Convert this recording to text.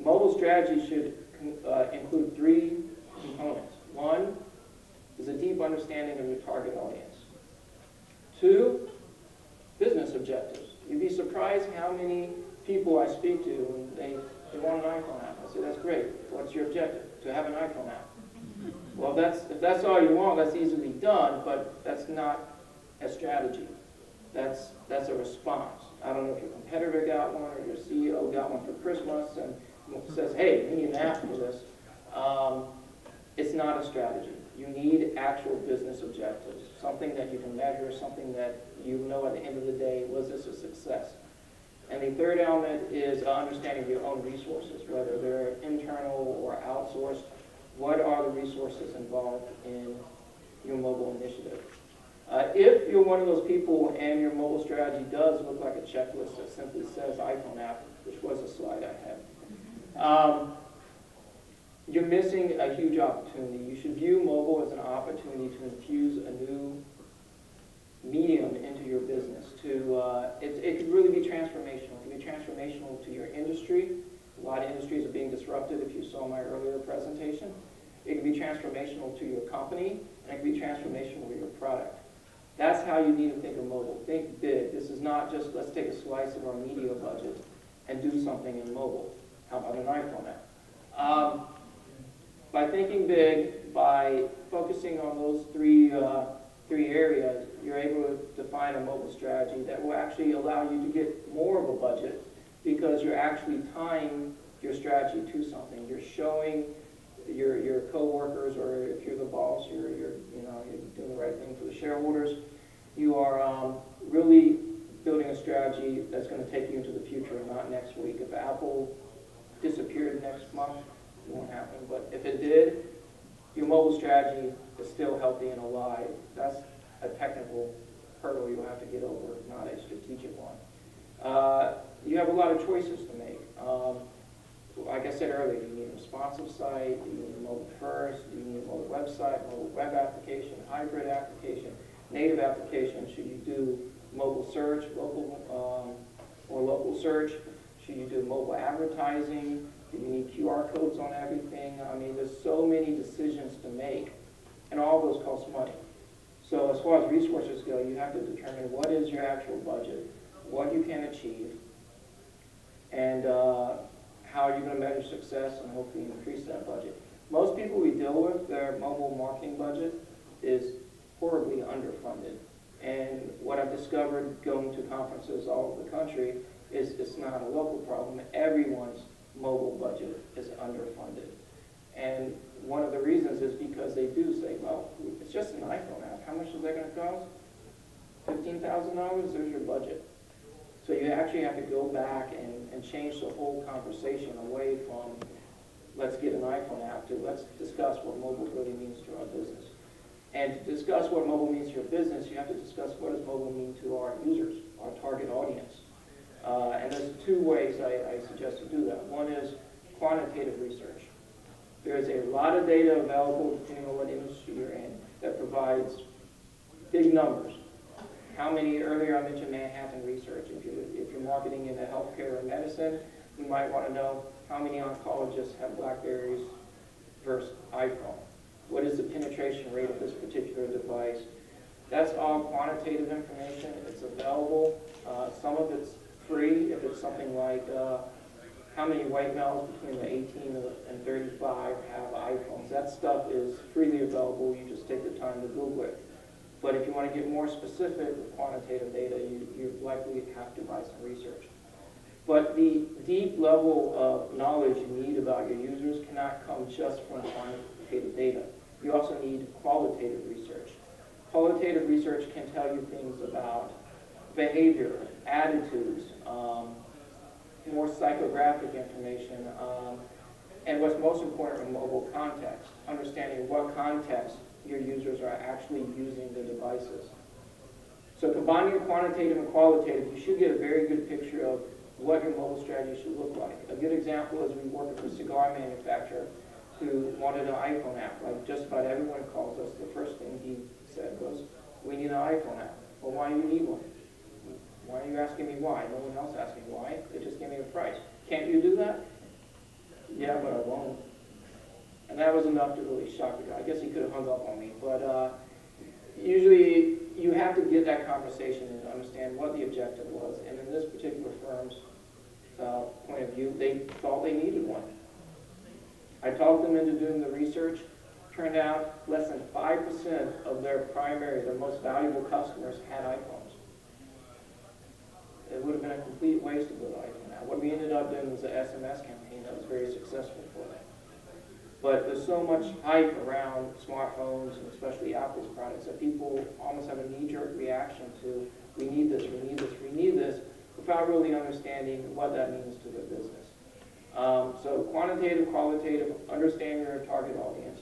Mobile strategy should include three components. One is a deep understanding of your target audience. Two, business objectives. You'd be surprised how many people I speak to, and they want an iPhone app. I say, that's great. What's your objective? To have an iPhone app. Well, if that's all you want, that's easily done, but that's not a strategy. That's a response. I don't know if your competitor got one or your CEO got one for Christmas and says, hey, we need an app for this. It's not a strategy. You need actual business objectives, something that you can measure, something that you know at the end of the day, was this a success? And the third element is understanding your own resources, whether they're internal or outsourced. What are the resources involved in your mobile initiative? If you're one of those people and your mobile strategy does look like a checklist that simply says iPhone app, which was a slide I had, you're missing a huge opportunity. You should view mobile as an opportunity to infuse a new medium into your business. It could really be transformational. It could be transformational to your industry. A lot of industries are being disrupted, if you saw my earlier presentation. It could be transformational to your company, and it could be transformational to your product. That's how you need to think of mobile. Think big. This is not just, let's take a slice of our media budget and do something in mobile. How about an iPhone app? By thinking big, by focusing on those three areas, you're able to define a mobile strategy that will actually allow you to get more of a budget because you're actually tying your strategy to something. You're showing your coworkers, or if you're the boss, you're doing the right thing for the shareholders. You are really building a strategy that's going to take you into the future, not next week. If Apple disappeared next month, it won't happen. But if it did, your mobile strategy is still healthy and alive. That's a technical hurdle you'll have to get over, not a strategic one. You have a lot of choices to make. Like I said earlier, do you need a responsive site? Do you need a mobile first? Do you need a mobile website, mobile web application, hybrid application, native application? Should you do mobile search, local or local search? Should you do mobile advertising? Do you need QR codes on everything? I mean, there's so many decisions to make, and all those cost money. So as far as resources go, you have to determine what is your actual budget, what you can achieve, and how you're going to measure success and hopefully increase that budget. Most people we deal with, their mobile marketing budget is horribly underfunded. And what I've discovered going to conferences all over the country is it's not a local problem. Everyone's mobile budget is underfunded. And one of the reasons is because they do say, well, it's just an iPhone app. How much is that going to cost? $15,000? There's your budget. So you actually have to go back and change the whole conversation away from let's get an iPhone app to let's discuss what mobile really means to our business. And to discuss what mobile means to your business, you have to discuss what does mobile mean to our users, our target audience. And there's two ways I suggest to do that. One is quantitative research. There's a lot of data available, depending on what industry you're in, that provides big numbers. How many, earlier I mentioned Manhattan research. If you're marketing in the healthcare or medicine, you might want to know how many oncologists have BlackBerries versus iPhone. What is the penetration rate of this particular device? That's all quantitative information. It's available. Some of it's free. If it's something like how many white males between the 18 and 35 have iPhones. That stuff is freely available. You just take the time to Google it. But if you want to get more specific with quantitative data, you likely have to buy some research. But the deep level of knowledge you need about your users cannot come just from quantitative data. You also need qualitative research. Qualitative research can tell you things about behavior, attitudes, more psychographic information, and what's most important in mobile context, understanding what context your users are actually using the devices. So combining quantitative and qualitative, you should get a very good picture of what your mobile strategy should look like. A good example is we work with a cigar manufacturer who wanted an iPhone app. Like just about everyone calls us, the first thing he said was, we need an iPhone app. Well, why do you need one? Why are you asking me why? No one else asked me why. They just gave me a price. Can't you do that? yeah, but I won't. And that was enough to really shock the guy. I guess he could have hung up on me, but usually you have to get that conversation and understand what the objective was. And in this particular firm's point of view, they thought they needed one. I talked them into doing the research. Turned out less than 5% of their primary, their most valuable customers had iPhones. It would have been a complete waste to go to iPhone. Now, what we ended up doing was an SMS campaign that was very successful for them. But there's so much hype around smartphones, and especially Apple's products, that people almost have a knee-jerk reaction to, we need this, we need this, we need this, without really understanding what that means to their business. So quantitative, qualitative, understand your target audience.